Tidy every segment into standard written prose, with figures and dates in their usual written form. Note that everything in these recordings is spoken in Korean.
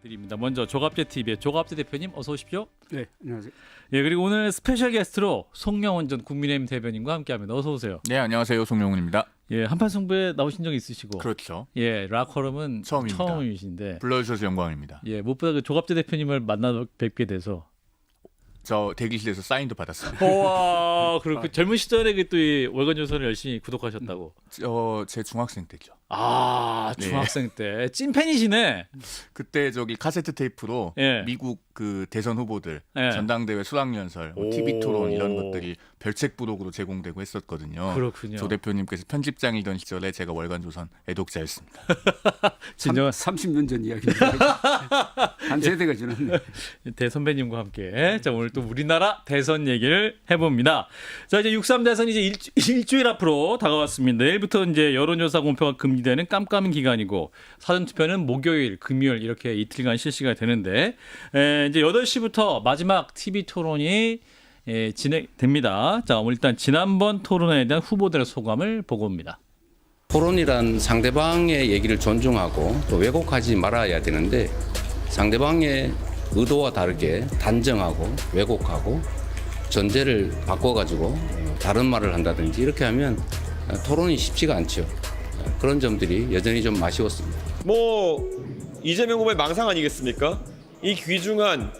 드립니다. 먼저 조갑재 TV의 조갑재 대표님 어서 오십시오. 네, 안녕하세요. 예, 그리고 오늘 스페셜 게스트로 송영원 전 국민의힘 대변인과 함께합니다. 어서 오세요. 네, 안녕하세요. 송영훈입니다. 예, 한판 승부에 나오신 적 있으시고. 그렇죠. 예, 락커럼은 처음입니다. 처음이신데. 불러주셔서 영광입니다. 예, 무엇보다 그 조갑재 대표님을 만나 뵙게 돼서. 저 대기실에서 사인도 받았습니다. 와, 그리고 그 젊은 시절에 그 또 이 월간 조선을 열심히 구독하셨다고. 제 중학생 때죠. 아, 중학생 때 찐팬이시네. 그때 저기 카세트 테이프로 예. 미국 그 대선 후보들 예. 전당대회 수락연설, 오. TV 토론 이런 것들이 별책 부록으로 제공되고 했었거든요. 그렇군요. 조 대표님께서 편집장이던 시절에 제가 월간 조선 애독자였습니다. 진정한 30년 전 이야기입니다. 한 세대가 지났네. 대선배님과 함께 자 오늘 또 우리나라 대선 얘기를 해봅니다. 자 이제 6.3 대선 이제 일주일 앞으로 다가왔습니다. 내일부터 이제 여론조사 공표가 금지되는 깜깜한 기간이고 사전투표는 목요일, 금요일 이렇게 이틀간 실시가 되는데 이제 8시부터 마지막 TV 토론이 진행됩니다. 자 오늘 일단 지난번 토론에 대한 후보들의 소감을 보고 옵니다. 토론이란 상대방의 얘기를 존중하고 또 왜곡하지 말아야 되는데 상대방의 의도와 다르게 단정하고 왜곡하고 전제를 바꿔가지고 다른 말을 한다든지 이렇게 하면 토론이 쉽지가 않죠. 그런 점들이 여전히 좀 아쉬웠습니다. 이재명 후보의 망상 아니겠습니까? 이 귀중한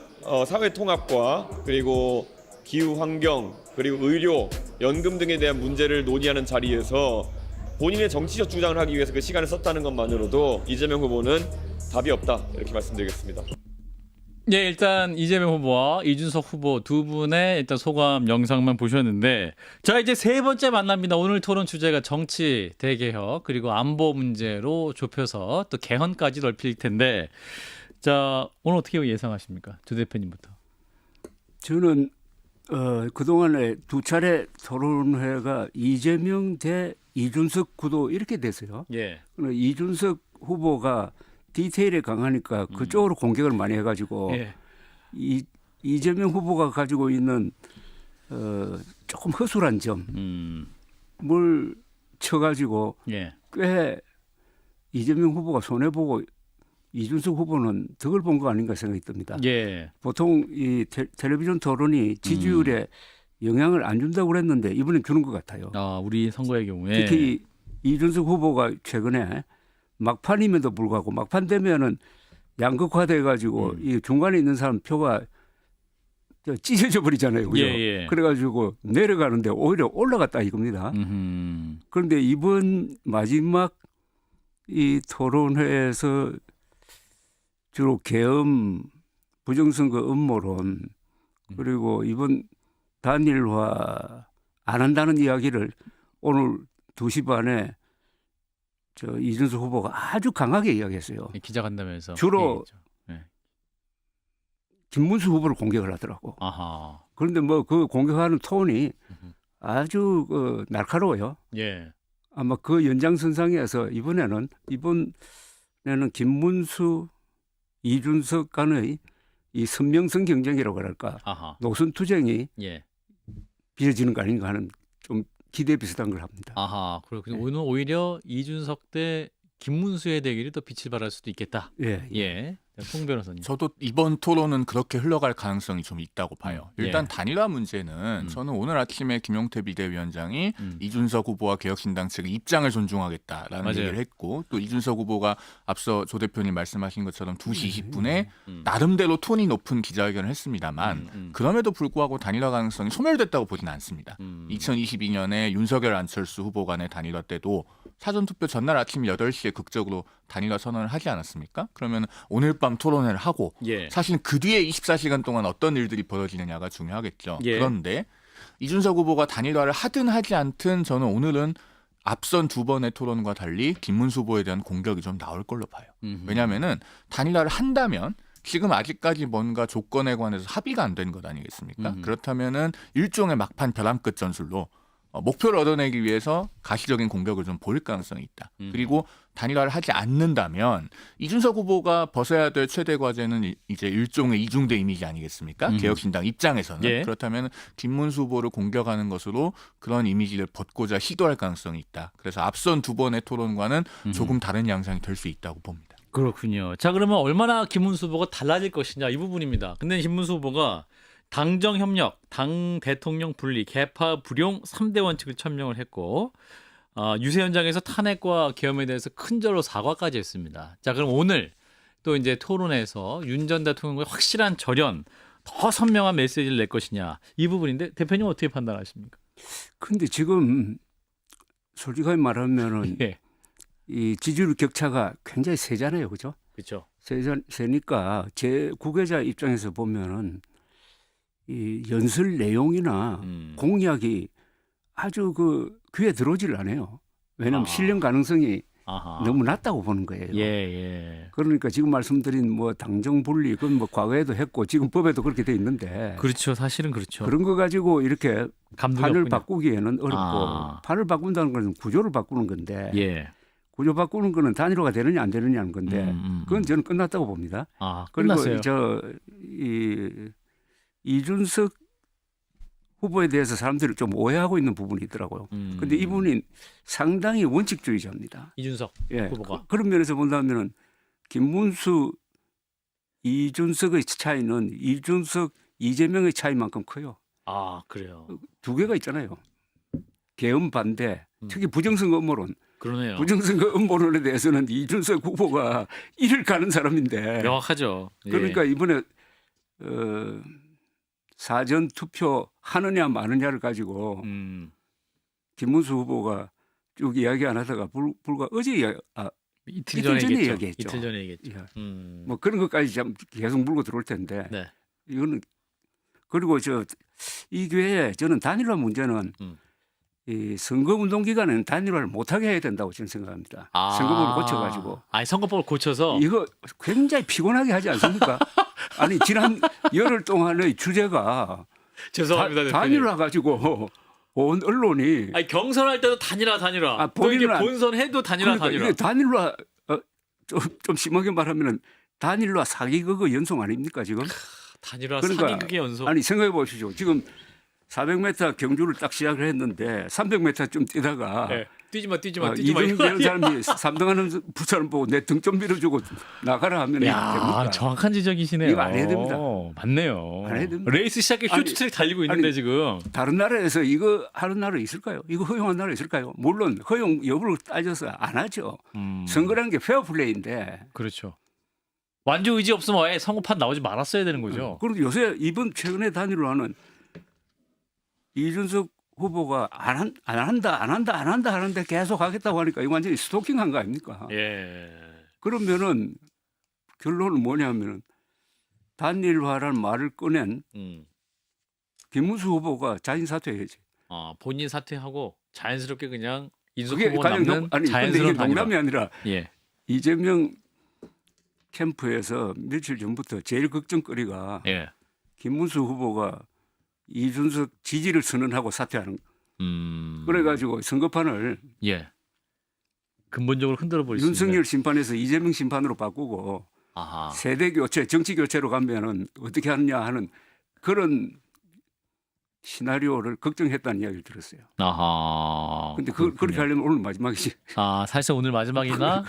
사회 통합과 그리고 기후 환경 그리고 의료, 연금 등에 대한 문제를 논의하는 자리에서 본인의 정치적 주장을 하기 위해서 그 시간을 썼다는 것만으로도 이재명 후보는 답이 없다 이렇게 말씀드리겠습니다. 예, 일단 이재명 후보와 이준석 후보 두 분의 일단 소감 영상만 보셨는데 자 이제 세 번째 만납니다. 오늘 토론 주제가 정치 대개혁 그리고 안보 문제로 좁혀서 또 개헌까지 넓힐 텐데 자 오늘 어떻게 예상하십니까? 조 대표님부터. 저는 그동안에 두 차례 토론회가 이재명 대 이준석 구도 이렇게 됐어요. 예. 이준석 후보가 디테일에 강하니까 그쪽으로 공격을 많이 해가지고 예. 이재명 후보가 가지고 있는 조금 허술한 점을 쳐가지고 예. 꽤 이재명 후보가 손해보고 이준석 후보는 덕을 본 거 아닌가 생각이 듭니다. 예. 보통 이 텔레비전 토론이 지지율에 영향을 안 준다고 그랬는데 이번엔 주는 것 같아요. 아 우리 선거의 경우에 특히 이준석 후보가 최근에 막판임에도 불구하고 막판 되면은 양극화돼 가지고 이 중간에 있는 사람 표가 찢어져 버리잖아요. 그죠? 예. 그래가지고 내려가는데 오히려 올라갔다 이겁니다. 그런데 이번 마지막 이 토론회에서 주로 계엄, 부정선거 음모론 그리고 이번 단일화 안 한다는 이야기를 오늘 2시 반에 이준석 후보가 아주 강하게 이야기했어요. 기자간담회에서 주로 예. 김문수 후보를 공격을 하더라고. 아하. 그런데 뭐 그 공격하는 톤이 아주 날카로워요. 예. 아마 그 연장선상에서 이번에는 김문수, 이준석 간의 이 선명성 경쟁이라고 할까 아하. 노선 투쟁이 예. 빚어지는 거 아닌가 하는 좀 기대 비슷한 걸 합니다. 아하. 그렇군요. 오늘 오히려 이준석 대 김문수의 대결이 또 빛을 발할 수도 있겠다. 예. 예. 송 변호사님. 저도 이번 토론은 그렇게 흘러갈 가능성이 좀 있다고 봐요. 일단 예. 단일화 문제는 저는 오늘 아침에 김용태 비대위원장이 이준석 후보와 개혁신당 측의 입장을 존중하겠다라는 맞아요. 얘기를 했고 또 이준석 후보가 앞서 조 대표님 말씀하신 것처럼 2시 20분에 나름대로 톤이 높은 기자회견을 했습니다만 그럼에도 불구하고 단일화 가능성이 소멸됐다고 보지는 않습니다. 2022년에 윤석열 안철수 후보 간의 단일화 때도 사전투표 전날 아침 8시에 극적으로 단일화 선언을 하지 않았습니까? 그러면 오늘 밤 토론회를 하고 예. 사실 그 뒤에 24시간 동안 어떤 일들이 벌어지느냐가 중요하겠죠. 예. 그런데 이준석 후보가 단일화를 하든 하지 않든 저는 오늘은 앞선 두 번의 토론과 달리 김문수 후보에 대한 공격이 좀 나올 걸로 봐요. 왜냐하면은 단일화를 한다면 지금 아직까지 뭔가 조건에 관해서 합의가 안 된 것 아니겠습니까? 그렇다면은 일종의 막판 벼랑 끝 전술로 목표를 얻어내기 위해서 가시적인 공격을 좀 보일 가능성이 있다. 그리고 단일화를 하지 않는다면 이준석 후보가 벗어야 될 최대 과제는 이제 일종의 이중대 이미지 아니겠습니까? 개혁신당 입장에서는. 예. 그렇다면 김문수 후보를 공격하는 것으로 그런 이미지를 벗고자 시도할 가능성이 있다. 그래서 앞선 두 번의 토론과는 조금 다른 양상이 될 수 있다고 봅니다. 그렇군요. 자, 그러면 얼마나 김문수 후보가 달라질 것이냐 이 부분입니다. 근데 김문수 후보가 당정 협력, 당 대통령 분리, 개파 불용 3대 원칙을 천명을 했고 유세 현장에서 탄핵과 계엄에 대해서 큰절로 사과까지 했습니다. 자, 그럼 오늘 또 이제 토론에서 윤 전 대통령의 확실한 절연, 더 선명한 메시지를 낼 것이냐 이 부분인데 대표님 어떻게 판단하십니까? 근데 지금 솔직하게 말하면은 예, 이 지지율 격차가 굉장히 세잖아요, 그죠? 그렇죠. 세니까 제 구계자 입장에서 보면은 이 연설 내용이나 공약이 아주 그 귀에 들어오질 않아요. 왜냐하면 아. 실현 가능성이 아하. 너무 낮다고 보는 거예요. 예, 예. 그러니까 지금 말씀드린 뭐 당정 분리 그건 뭐 과거에도 했고 지금 법에도 그렇게 돼 있는데 그렇죠. 사실은 그렇죠. 그런 거 가지고 이렇게 감독이 판을 없군요. 바꾸기에는 어렵고 아. 판을 바꾼다는 것은 구조를 바꾸는 건데 예. 구조 바꾸는 거는 단일화가 되느냐 안 되느냐는 건데 그건 저는 끝났다고 봅니다. 아, 그리고 끝났어요. 이준석 후보에 대해서 사람들이 좀 오해하고 있는 부분이 있더라고요. 근데 이분이 상당히 원칙주의자입니다. 이준석 예. 후보가. 그런 면에서 본다면은 김문수, 이준석의 차이는 이준석, 이재명의 차이만큼 커요. 아, 그래요. 두 개가 있잖아요. 계엄 반대, 특히 부정선거 음모론. 그러네요. 부정선거 음모론에 대해서는 이준석 후보가 이를 가는 사람인데. 명확하죠. 예. 그러니까 이번에 사전 투표 하느냐 마느냐를 가지고 김문수 후보가 쭉 이야기 안 하다가 불과 어제 이틀 이틀 전에 전에 얘기했죠. 이야기했죠. 이틀 전에 얘기했죠. 예. 뭐 그런 것까지 참 계속 물고 들어올 텐데 네. 이거는 그리고 이 기회에 저는 단일화 문제는 이 선거 운동 기간에는 단일화를 못하게 해야 된다고 저는 생각합니다. 선거법을 고쳐가지고 아니, 선거법을 고쳐서 이거 굉장히 피곤하게 하지 않습니까? 아니 지난 열흘 동안의 주제가 죄송합니다, 대표님. 단일화 가지고 온 언론이 아니, 경선할 때도 단일화. 아, 또 이게 본인은 본선해도 단일화. 그러니까 이게 단일화 좀 심하게 말하면은 단일화 사기극의 연속 아닙니까 지금? 단일화 그러니까 사기극의 연속. 아니 생각해 보시죠. 지금 400m 경주를 딱 시작을 했는데 300m 좀 뛰다가 네. 뛰지 마. 이등되는 사람이 3등하는 부사람 보고 내 등 좀 밀어주고 나가라 하면 야, 됩니까? 정확한 지적이시네요. 이거 안 해야 됩니다. 맞네요. 안 해야 됩니다. 레이스 시작에 아니, 쇼트트랙 달리고 있는데 아니, 지금. 다른 나라에서 이거 하는 나라 있을까요? 이거 허용한 나라 있을까요? 물론 허용 여부를 따져서 안 하죠. 선거라는 게 페어플레이인데. 그렇죠. 완주 의지 없으면 아예 선거판 나오지 말았어야 되는 거죠. 그리고 요새 이번 최근에 단일화는 이준석 후보가 안 한다 하는데 계속 하겠다고 하니까 이거 완전히 스토킹한 거 아닙니까? 예. 그러면은 결론은 뭐냐면은 단일화라는 말을 꺼낸 김문수 후보가 자진 사퇴해야지. 본인 사퇴하고 자연스럽게 그냥 이준석 그게 후보가 가장 남는 근데 이게 자연스러운 농담이 단일화. 아니라 예. 이재명 캠프에서 며칠 전부터 제일 걱정거리가 예. 김문수 후보가 이준석 지지를 선언하고 사퇴하는. 그래가지고 선거판을 예. 근본적으로 흔들어 버릴 수 있는. 윤석열 심판에서 이재명 심판으로 바꾸고 아하. 세대 교체, 정치 교체로 가면은 어떻게 하느냐 하는 그런 시나리오를 걱정했다는 이야기를 들었어요. 아하. 근데 그렇군요. 그렇게 하려면 오늘 마지막이지. 사실상 오늘 마지막이나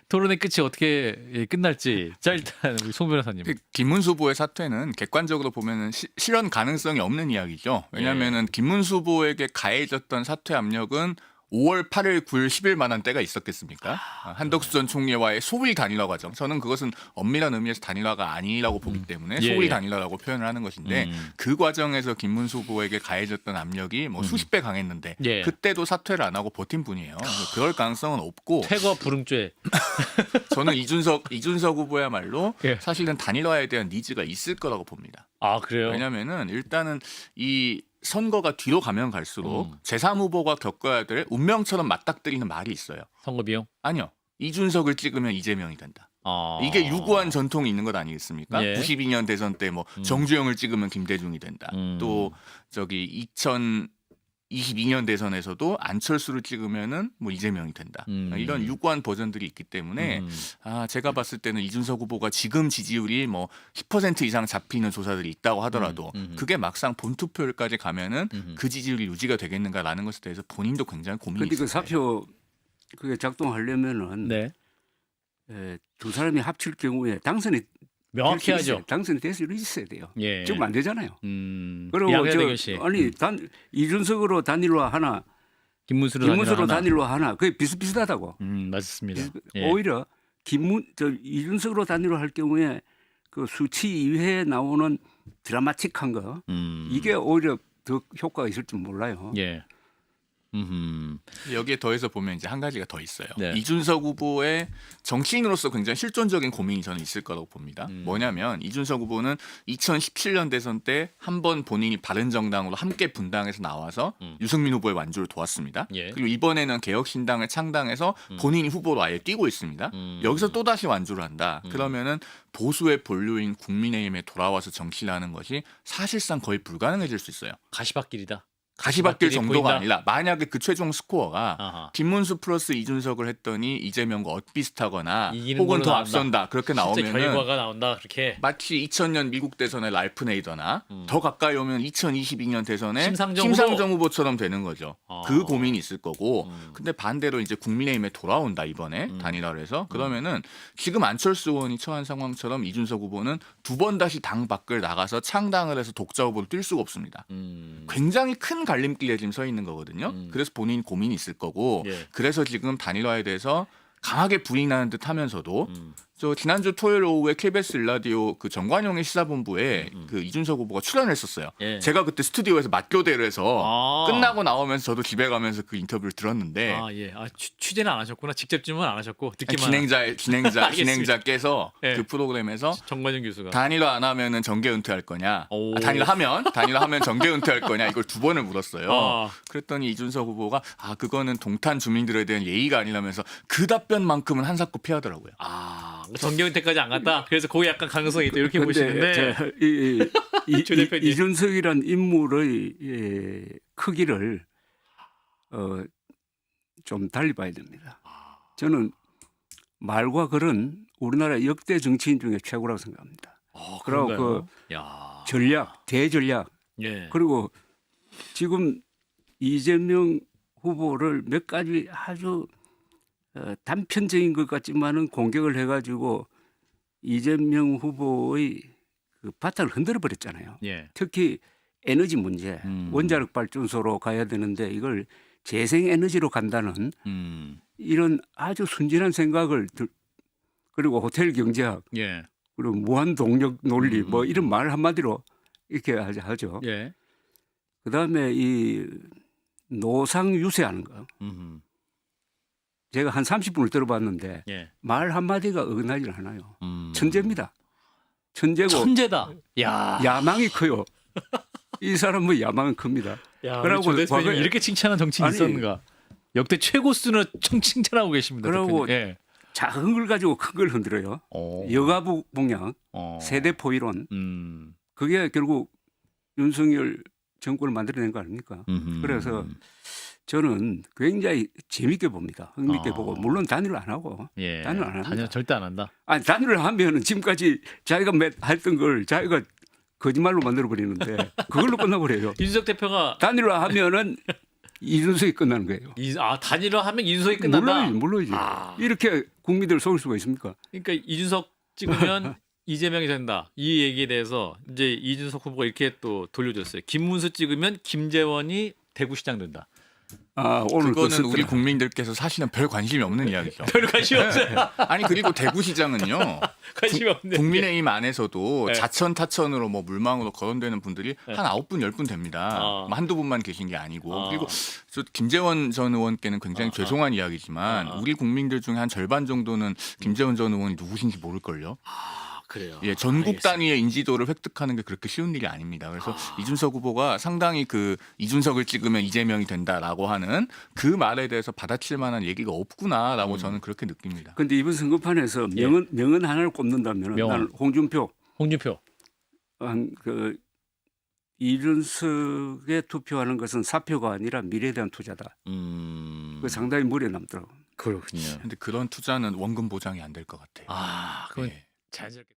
토론의 끝이 어떻게 끝날지. 자, 일단 우리 송 변호사님. 김문수 후보의 사퇴는 객관적으로 보면은 실현 가능성이 없는 이야기죠. 왜냐하면은 김문수 후보에게 가해졌던 사퇴 압력은 5월 8일, 9일, 10일 만한 때가 있었겠습니까? 한덕수 전 총리와의 소위 단일화 과정. 저는 그것은 엄밀한 의미에서 단일화가 아니라고 보기 때문에 예, 소위 예. 단일화라고 표현을 하는 것인데 그 과정에서 김문수 후보에게 가해졌던 압력이 뭐 수십 배 강했는데 예. 그때도 사퇴를 안 하고 버틴 분이에요. 그럴 가능성은 없고 퇴거 불응죄. 저는 이준석 후보야말로 예. 사실은 단일화에 대한 니즈가 있을 거라고 봅니다. 그래요? 왜냐하면은 일단은 이 선거가 뒤로 가면 갈수록 제3 후보가 겪어야 될 운명처럼 맞닥뜨리는 말이 있어요. 선거 비용? 아니요. 이준석을 찍으면 이재명이 된다. 이게 유구한 전통이 있는 것 아니겠습니까? 예. 92년 대선 때 뭐 정주영을 찍으면 김대중이 된다. 또 저기 2022년 대선에서도 안철수를 찍으면은 뭐 이재명이 된다. 이런 유구한 버전들이 있기 때문에 제가 봤을 때는 이준석 후보가 지금 지지율이 뭐 10% 이상 잡히는 조사들이 있다고 하더라도 그게 막상 본투표율까지 가면은 그 지지율이 유지가 되겠는가라는 것에 대해서 본인도 굉장히 고민이 근데 있어요. 그 사표 그게 작동하려면은 네. 두 사람이 합칠 경우에 당선이 명확히 될 수 있어요. 하죠. 당선이 될 수 있어야 돼요. 예. 지금 안 되잖아요. 그리고 그리고 대결시 아니 이준석으로 단일화 하나, 김문수로 단일화 하나, 그게 비슷비슷하다고. 맞습니다. 예. 오히려 이준석으로 단일화 할 경우에 그 수치 이외에 나오는 드라마틱한 거 이게 오히려 더 효과가 있을지 몰라요. 예. 여기에 더해서 보면 이제 한 가지가 더 있어요. 네. 이준석 후보의 정치인으로서 굉장히 실존적인 고민이 저는 있을 거라고 봅니다. 뭐냐면 이준석 후보는 2017년 대선 때 한 번 본인이 바른정당으로 함께 분당해서 나와서 유승민 후보의 완주를 도왔습니다. 예. 그리고 이번에는 개혁신당을 창당해서 본인이 후보로 아예 뛰고 있습니다. 여기서 또 다시 완주를 한다. 그러면은 보수의 본류인 국민의힘에 돌아와서 정치를 하는 것이 사실상 거의 불가능해질 수 있어요. 가시밭길이다. 가시밭길 가시밭길이 정도가 보인다? 아니라 만약에 그 최종 스코어가 아하. 김문수 플러스 이준석을 했더니 이재명과 엇비슷하거나 이기는 혹은 걸로 더 나온다. 앞선다 그렇게 실제 나오면은 결과가 나온다 그렇게. 마치 2000년 미국 대선의 랄프 네이더나 더 가까이 오면 2022년 대선의 심상정 후보처럼 되는 거죠. 그 고민이 있을 거고 근데 반대로 이제 국민의힘에 돌아온다 이번에 단일화를 해서 그러면은 지금 안철수 의원이 처한 상황처럼 이준석 후보는 두 번 다시 당 밖을 나가서 창당을 해서 독자 후보로 뛸 수가 없습니다. 굉장히 큰 갈림길에 지금 서 있는 거거든요. 그래서 본인 고민이 있을 거고 예. 그래서 지금 단일화에 대해서 강하게 부인하는 듯 하면서도 저 지난주 토요일 오후에 KBS 일라디오 그 정관용의 시사본부에 그 이준석 후보가 출연을 했었어요. 예. 제가 그때 스튜디오에서 맞교대를 해서 아. 끝나고 나오면서 저도 집에 가면서 그 인터뷰를 들었는데 아 예. 취재는 안 하셨구나. 직접 질문 안 하셨고 듣기만. 진행자께서 예. 그 프로그램에서 정관영 교수가. 단일화 안 하면은 정계 은퇴할 거냐? 오. 단일화하면 정계 은퇴할 거냐? 이걸 두 번을 물었어요. 아. 그랬더니 이준석 후보가 그거는 동탄 주민들에 대한 예의가 아니라면서 그 답변만큼은 한사코 피하더라고요. 정경태까지 안 갔다. 그래서 거기 약간 가능성이 있다 이렇게 보시는데. 조 대표님. 이준석이란 인물의 크기를 좀 달리 봐야 됩니다. 저는 말과 글은 우리나라 역대 정치인 중에 최고라고 생각합니다. 그리고 그런가요? 그 야. 전략, 대전략 예. 그리고 지금 이재명 후보를 몇 가지 아주 단편적인 것 같지만은 공격을 해가지고 이재명 후보의 그 바탕을 흔들어 버렸잖아요. 예. 특히 에너지 문제, 원자력 발전소로 가야 되는데 이걸 재생 에너지로 간다는 이런 아주 순진한 생각을 그리고 호텔 경제학 예. 그리고 무한 동력 논리 뭐 이런 말 한마디로 이렇게 하죠. 예. 그다음에 이 노상 유세하는 거. 제가 한 30분을 들어봤는데 예. 말 한마디가 어긋나질 않아요. 천재입니다. 천재고 천재다. 야. 야망이 커요. 이 사람은 야망은 큽니다. 야, 그러고 조 대표님 과거에- 이렇게 칭찬한 정치인 아니, 있었는가? 역대 최고 수준으로 칭찬하고 계십니다. 그러고 대표님. 예. 작은 걸 가지고 큰 걸 흔들어요. 어. 여가부 공약, 세대 포이론 그게 결국 윤석열 정권을 만들어낸 거 아닙니까? 그래서 저는 굉장히 재밌게 봅니다. 흥미있게 보고 물론 단일화 안 하고 예. 단일화 안 합니다. 단일 절대 안 한다. 아니 단일화 하면은 지금까지 자기가 했던 걸 자기가 거짓말로 만들어 버리는데 그걸로 끝나버려요. 이준석 대표가 단일화 하면은 이준석이 끝나는 거예요. 단일화 하면 이준석이 끝난다. 물론이지. 이렇게 국민들 속일 수가 있습니까? 그러니까 이준석 찍으면 이재명이 된다. 이 얘기에 대해서 이제 이준석 후보가 이렇게 또 돌려줬어요. 김문수 찍으면 김재원이 대구시장 된다. 오늘 그거는 그 우리 국민들께서 사실은 별 관심이 없는 이야기죠. 별 관심 없어요. 아니 그리고 대구시장은요. 관심이 없는데. 국민의힘 안에서도 네. 자천 타천으로 뭐 물망으로 거론되는 분들이 네. 한 9분 10분 됩니다. 아. 뭐 한두 분만 계신 게 아니고 아. 그리고 저 김재원 전 의원께는 굉장히 죄송한 이야기지만 우리 국민들 중에 한 절반 정도는 김재원 전 의원이 누구신지 모를걸요. 그래요. 예, 전국 알겠습니다. 단위의 인지도를 획득하는 게 그렇게 쉬운 일이 아닙니다. 그래서 이준석 후보가 상당히 그 이준석을 찍으면 이재명이 된다라고 하는 그 말에 대해서 받아칠 만한 얘기가 없구나라고 저는 그렇게 느낍니다. 근데 이번 선거판에서 명언 하나를 꼽는다면 명언. 나는 홍준표 홍준표. 그 이준석에 투표하는 것은 사표가 아니라 미래에 대한 투자다. 그 상당히 머리에 남더라고. 그렇군요. 근데 그런 투자는 원금 보장이 안 될 것 같아요. 그건 예. 자연스럽게.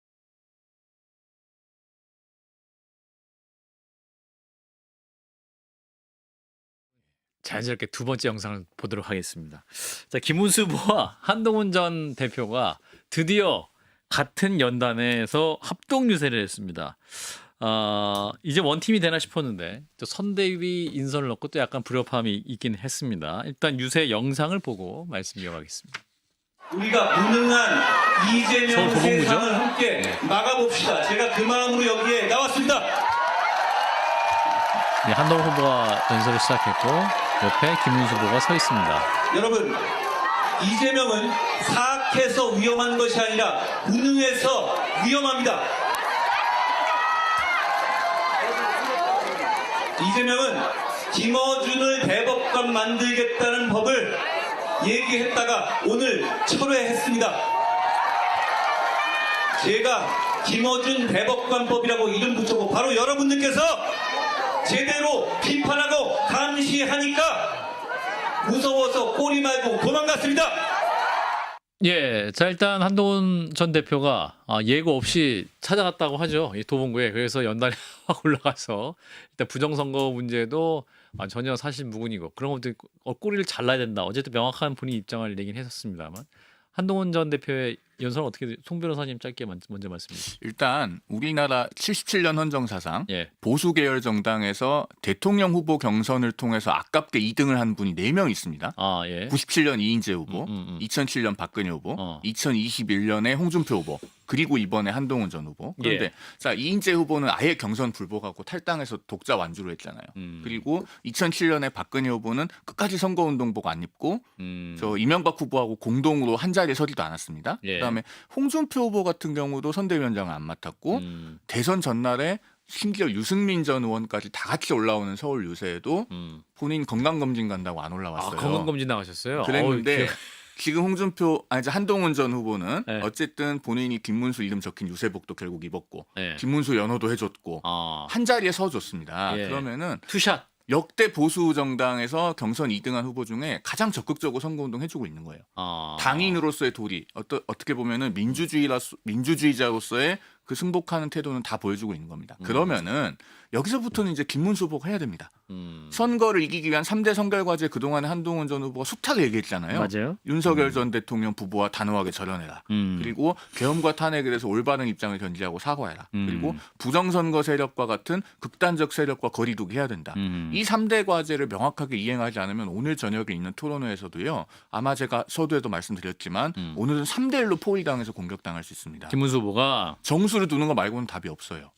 자연스럽게 두 번째 영상을 보도록 하겠습니다. 자, 김문수 후보와 한동훈 전 대표가 드디어 같은 연단에서 합동 유세를 했습니다. 이제 원팀이 되나 싶었는데 또 선대위 인선을 넣고 또 약간 불협화음이 있긴 했습니다. 일단 유세 영상을 보고 말씀 이어가겠습니다. 우리가 무능한 이재명 서울 도봉구죠? 세상을 함께 막아봅시다. 제가 그 마음으로 여기에 나왔습니다. 네, 한동훈 후보가 연설을 시작했고 옆에 김문수 후보가 서 있습니다. 여러분, 이재명은 사악해서 위험한 것이 아니라 무능해서 위험합니다. 이재명은 김어준을 대법관 만들겠다는 법을 얘기했다가 오늘 철회했습니다. 제가 김어준 대법관법이라고 이름 붙였고 바로 여러분들께서 제대로 비판하고 감시하니까 무서워서 꼬리 말고 도망갔습니다. 예, 자 일단 한동훈 전 대표가 예고 없이 찾아갔다고 하죠. 이 도봉구에. 그래서 연단에 확 올라가서 일단 부정선거 문제도 전혀 사실 무근이고 그런 것도 꼬리를 잘라야 된다. 어쨌든 명확한 본인 입장을 내긴 했었습니다만 한동훈 전 대표의 연설은 어떻게 송 변호사님 짧게 먼저 말씀해 주시죠. 일단 우리나라 77년 헌정사상 예. 보수 계열 정당에서 대통령 후보 경선을 통해서 아깝게 2등을 한 분이 4명 있습니다. 예. 97년 이인재 후보, 2007년 박근혜 후보, 2021년에 홍준표 후보, 그리고 이번에 한동훈 전 후보. 그런데 자 이인재 후보는 아예 경선 불복하고 탈당해서 독자 완주를 했잖아요. 그리고 2007년에 박근혜 후보는 끝까지 선거운동복 안 입고 저 이명박 후보하고 공동으로 한 자리에 서지도 않았습니다. 그다음에 홍준표 후보 같은 경우도 선대위원장을 안 맡았고 대선 전날에 심지어 유승민 전 의원까지 다 같이 올라오는 서울 유세에도 본인 건강검진 간다고 안 올라왔어요. 건강검진 나가셨어요? 그랬는데 지금 한동훈 전 후보는 어쨌든 본인이 김문수 이름 적힌 유세복도 결국 입었고 김문수 연호도 해줬고 한 자리에 서줬습니다. 그러면은 투샷. 역대 보수 정당에서 경선 2등한 후보 중에 가장 적극적으로 선거운동 해주고 있는 거예요. 당인으로서의 도리, 어떻게 보면은 민주주의자로서의 그 승복하는 태도는 다 보여주고 있는 겁니다. 그러면은 여기서부터는 이제 김문수 후보가 해야 됩니다. 선거를 이기기 위한 3대 선결과제 그동안에 한동훈 전 후보가 숱하게 얘기했잖아요. 맞아요. 윤석열 전 대통령 부부와 단호하게 절연해라. 그리고 계엄과 탄핵에 대해서 올바른 입장을 견지하고 사과해라. 그리고 부정선거 세력과 같은 극단적 세력과 거리두기 해야 된다. 이 3대 과제를 명확하게 이행하지 않으면 오늘 저녁에 있는 토론회에서도요. 아마 제가 서두에도 말씀드렸지만 오늘은 3대 1로 포위당해서 공격당할 수 있습니다. 김문수 후보가 정수를 두는 거 말고는 답이 없어요.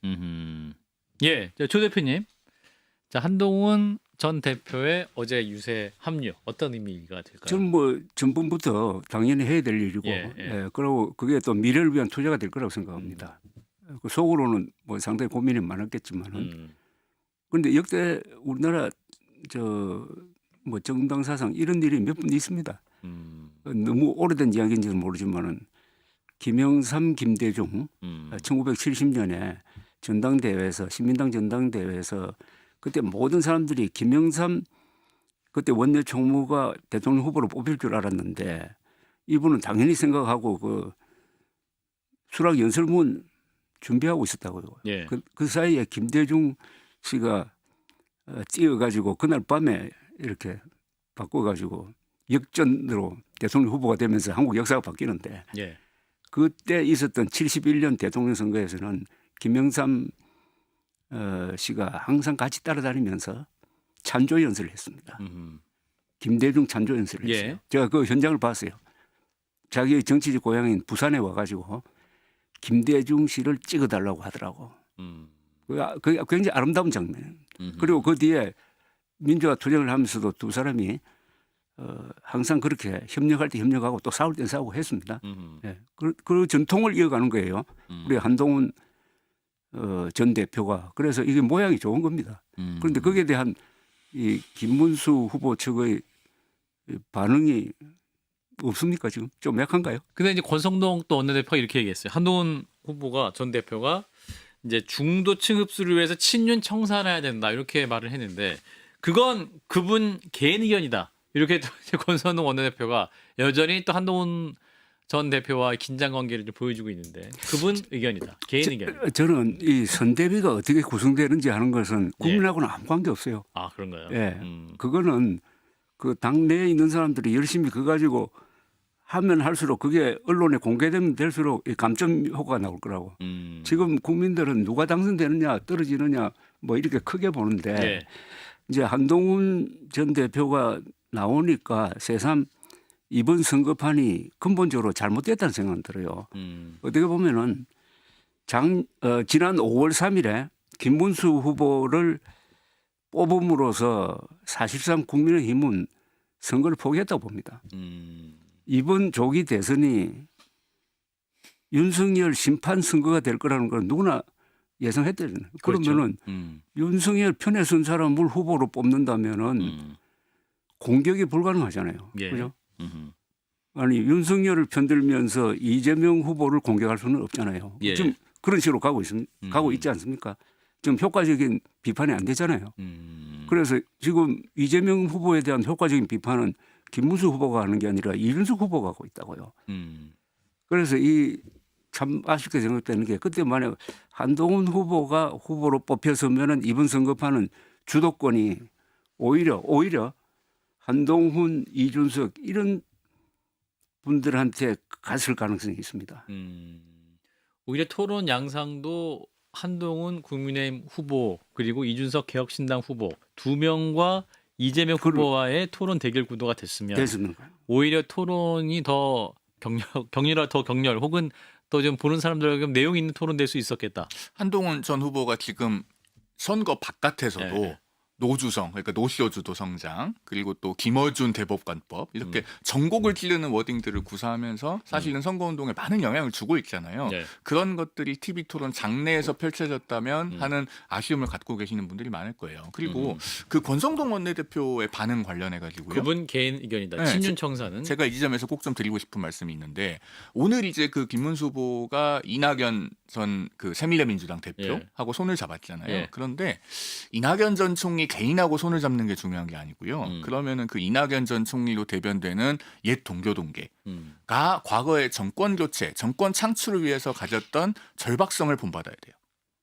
예, 조 대표님. 자, 한동훈 전 대표의 어제 유세 합류 어떤 의미가 될까요? 저는 뭐 전번부터 당연히 해야 될 일이고, 그리고 그게 또 미래를 위한 투자가 될 거라고 생각합니다. 그 속으로는 뭐 상당히 고민이 많았겠지만은, 그런데 역대 우리나라 뭐 정당 사상 이런 일이 몇 번 있습니다. 너무 오래된 이야기인지는 모르지만은 김영삼, 김대중 1970년에 전당대회에서 신민당 전당대회에서 그때 모든 사람들이 김영삼 그때 원내 총무가 대통령 후보로 뽑힐 줄 알았는데 이분은 당연히 생각하고 그 수락 연설문 준비하고 있었다고요. 그 사이에 김대중 씨가 찍어가지고 그날 밤에 이렇게 바꿔가지고 역전으로 대통령 후보가 되면서 한국 역사가 바뀌는데 그때 있었던 71년 대통령 선거에서는 김영삼 씨가 항상 같이 따라다니면서 찬조 연설을 했습니다. 김대중 찬조 연설을 했어요. 제가 그 현장을 봤어요. 자기의 정치적 고향인 부산에 와가지고 김대중 씨를 찍어달라고 하더라고. 그게 굉장히 아름다운 장면이에요. 그리고 그 뒤에 민주화 투쟁을 하면서도 두 사람이 항상 그렇게 협력할 때 협력하고 또 싸울 때 싸우고 했습니다. 그 전통을 이어가는 거예요. 우리 한동훈 전 대표가. 그래서 이게 모양이 좋은 겁니다. 그런데 거기에 대한 이 김문수 후보 측의 반응이 없습니까 지금? 좀 약한가요? 근데 이제 권성동 또 원내대표가 이렇게 얘기했어요. 한동훈 후보가 전 대표가 이제 중도층 흡수를 위해서 친윤 청산해야 된다 이렇게 말을 했는데 그건 그분 개인 의견이다. 이렇게 또 이제 권성동 원내대표가 여전히 또 한동훈 전 대표와 긴장 관계를 좀 보여주고 있는데 그분 의견이다. 개인 의견. 저는 이 선대위가 어떻게 구성되는지 하는 것은 국민하고는 아무 관계 없어요. 아 그런가요? 그거는 그 당내에 있는 사람들이 열심히 그거 가지고 하면 할수록 그게 언론에 공개되면 될수록 이 감점 효과가 나올 거라고. 지금 국민들은 누가 당선되느냐 떨어지느냐 뭐 이렇게 크게 보는데 예. 이제 한동훈 전 대표가 나오니까 새삼 이번 선거판이 근본적으로 잘못됐다는 생각은 들어요. 어떻게 보면은 지난 5월 3일에 김문수 후보를 뽑음으로써 사실상 국민의힘은 선거를 포기했다고 봅니다. 이번 조기 대선이 윤석열 심판 선거가 될 거라는 걸 누구나 예상했대요. 그러면은 윤석열 편에 선 사람을 후보로 뽑는다면은 공격이 불가능하잖아요. 예. 그죠? 아니 윤석열을 편들면서 이재명 후보를 공격할 수는 없잖아요. 예. 지금 그런 식으로 가고 있지 않습니까? 좀 효과적인 비판이 안 되잖아요. 그래서 지금 이재명 후보에 대한 효과적인 비판은 김문수 후보가 하는 게 아니라 이준석 후보가 하고 있다고요. 그래서 이 참 아쉽게 생각되는 게 그때 만약 한동훈 후보가 후보로 뽑혔으면은 이번 선거판은 주도권이 오히려 한동훈, 이준석 이런 분들한테 갔을 가능성이 있습니다. 오히려 토론 양상도 한동훈 국민의힘 후보 그리고 이준석 개혁신당 후보 두 명과 이재명 후보와의 토론 대결 구도가 됐으면 오히려 토론이 더 격렬 혹은 또 좀 보는 사람들에게 내용 있는 토론 될 수 있었겠다. 한동훈 전 후보가 지금 선거 바깥에서도 네. 노주성, 그러니까 노쇼주도 성장, 그리고 또 김어준 대법관법 이렇게 전곡을 찌르는 워딩들을 구사하면서 사실은 선거운동에 많은 영향을 주고 있잖아요. 네. 그런 것들이 TV 토론 장내에서 펼쳐졌다면 하는 아쉬움을 갖고 계시는 분들이 많을 거예요. 그리고 그 권성동 원내대표의 반응 관련해 가지고요. 그분 개인 의견이다. 네, 친윤 청사는 제가 이 지점에서 꼭 좀 드리고 싶은 말씀이 있는데 오늘 이제 그 김문수 후보가 이낙연 전 그 새밀레민주당 대표하고 손을 잡았잖아요. 예. 그런데 이낙연 전 총리 개인하고 손을 잡는 게 중요한 게 아니고요. 그러면은 그 이낙연 전 총리로 대변되는 옛 동교 동계가 과거의 정권 교체, 정권 창출을 위해서 가졌던 절박성을 본받아야 돼요.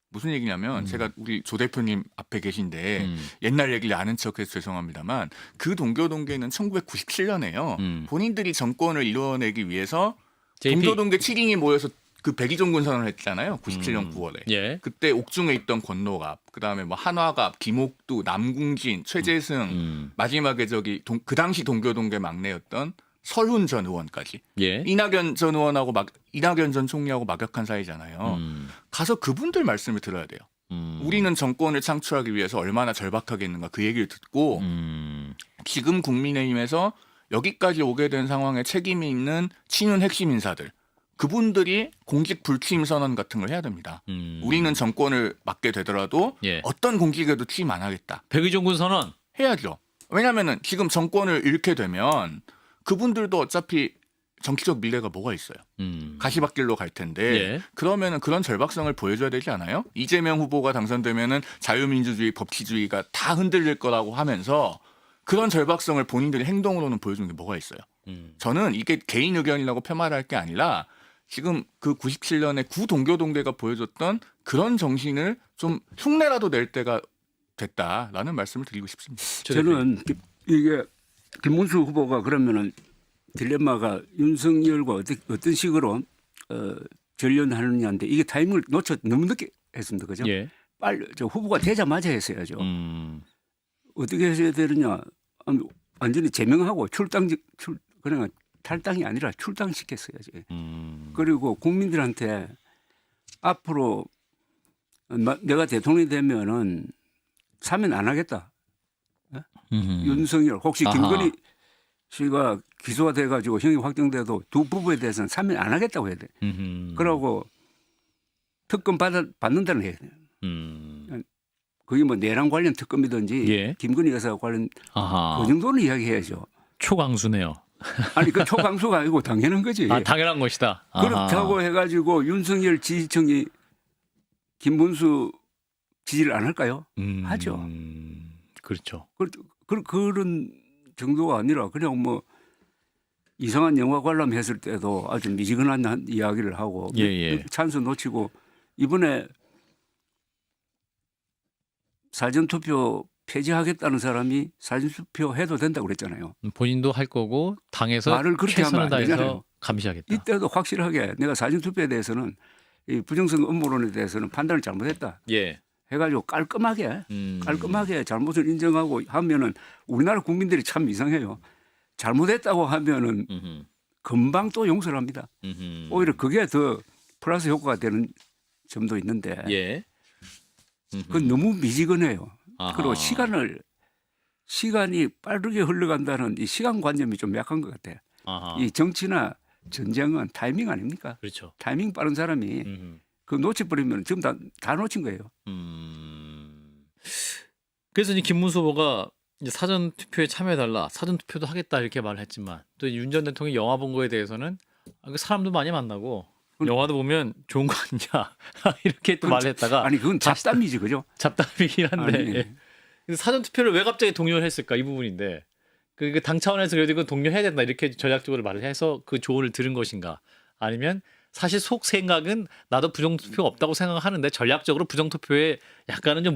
무슨 얘기냐면 제가 우리 조 대표님 앞에 계신데 옛날 얘기를 아는 척해서 죄송합니다만 그 동교 동계는 1997년에요. 본인들이 정권을 이루어내기 위해서 동교 동계 7인이 모여서 그 백이종 군선을 했잖아요. 97년 9월에. 예. 그때 옥중에 있던 권노갑, 그다음에 뭐 한화갑, 김옥두, 남궁진, 최재승, 마지막에 그 당시 동교 동계 막내였던 설훈 전 의원까지. 예. 이낙연 전 의원하고 이낙연 전 총리하고 막역한 사이잖아요. 가서 그분들 말씀을 들어야 돼요. 우리는 정권을 창출하기 위해서 얼마나 절박하게 했는가 그 얘기를 듣고 지금 국민의힘에서 여기까지 오게 된 상황에 책임이 있는 친윤 핵심 인사들 그분들이 공직 불취임 선언 같은 걸 해야 됩니다. 우리는 정권을 맡게 되더라도 예. 어떤 공직에도 취임 안 하겠다. 백의종군 선언. 해야죠. 왜냐하면 지금 정권을 잃게 되면 그분들도 어차피 정치적 미래가 뭐가 있어요. 가시밭길로 갈 텐데 예. 그러면은 그런 절박성을 보여줘야 되지 않아요? 이재명 후보가 당선되면은 자유민주주의, 법치주의가 다 흔들릴 거라고 하면서 그런 절박성을 본인들이 행동으로는 보여주는 게 뭐가 있어요? 저는 이게 개인 의견이라고 폄하할 게 아니라 지금 그 97년에 구동교동대가 보여줬던 그런 정신을 좀 흉내라도 낼 때가 됐다라는 말씀을 드리고 싶습니다. 저는 이게 김문수 후보가 그러면은 딜레마가 윤석열과 어떤 식으로 전련하느냐인데 이게 타이밍을 너무 늦게 했습니다. 그죠? 예. 빨리 저 후보가 되자마자 했어야죠. 어떻게 해야 되느냐? 완전히 제명하고 그냥 탈당이 아니라 출당시켰어야지. 그리고 국민들한테 앞으로 내가 대통령이 되면은 사면 안 하겠다. 윤석열 혹시 김건희 씨가 기소가 돼가지고 형이 확정돼도 두 부부에 대해서는 사면 안 하겠다고 해야 돼. 그러고 특검 받는다는 해야 돼. 그게 뭐 내란 관련 특검이든지 예. 김건희 여사 관련 그 정도는 이야기해야죠. 초강수네요. 아니 그 초강수가 아니고 당연한 거지. 당연한 것이다. 그렇다고 해가지고 윤석열 지지층이 김문수 지지를 안 할까요? 하죠. 그렇죠. 그런 정도가 아니라 그냥 뭐 이상한 영화 관람했을 때도 아주 미지근한 이야기를 하고 예. 찬스 놓치고 이번에 사전투표 폐지하겠다는 사람이 사전투표 해도 된다고 그랬잖아요. 본인도 할 거고 당에서 말을 그렇게 하면 최선을 안 다해서 되잖아요. 감시하겠다. 이때도 확실하게 내가 사전투표에 대해서는 이 부정선거 음모론에 대해서는 판단을 잘못했다 예. 해가지고 깔끔하게 잘못을 인정하고 하면은 우리나라 국민들이 참 이상해요. 잘못했다고 하면은 금방 또 용서를 합니다. 오히려 그게 더 플러스 효과가 되는 점도 있는데 예. 그건 너무 미지근해요. 아하. 그리고 시간이 빠르게 흘러간다는 이 시간관념이 좀 약한 것 같아요. 아하. 이 정치나 전쟁은 타이밍 아닙니까? 그렇죠. 타이밍 빠른 사람이 그 놓쳐버리면 지금 다 놓친 거예요. 그래서 이제 김문수 후보가 이제 사전 투표에 참여해달라, 사전 투표도 하겠다 이렇게 말을 했지만 또 윤 전 대통령이 영화 본 거에 대해서는 사람도 많이 만나고 영화도 보면 좋은 거 아니냐 이렇게 또 말을 했다가 아니 그건 잡담이지 그죠? 잡담이긴 한데 아니. 예. 근데 사전 투표를 왜 갑자기 독려를 했을까 이 부분인데 그 당 차원에서 그래도 이거 독려해야 된다 이렇게 전략적으로 말을 해서 그 조언을 들은 것인가 아니면 사실 속 생각은 나도 부정투표가 없다고 생각하는데 전략적으로 부정투표에 약간은 좀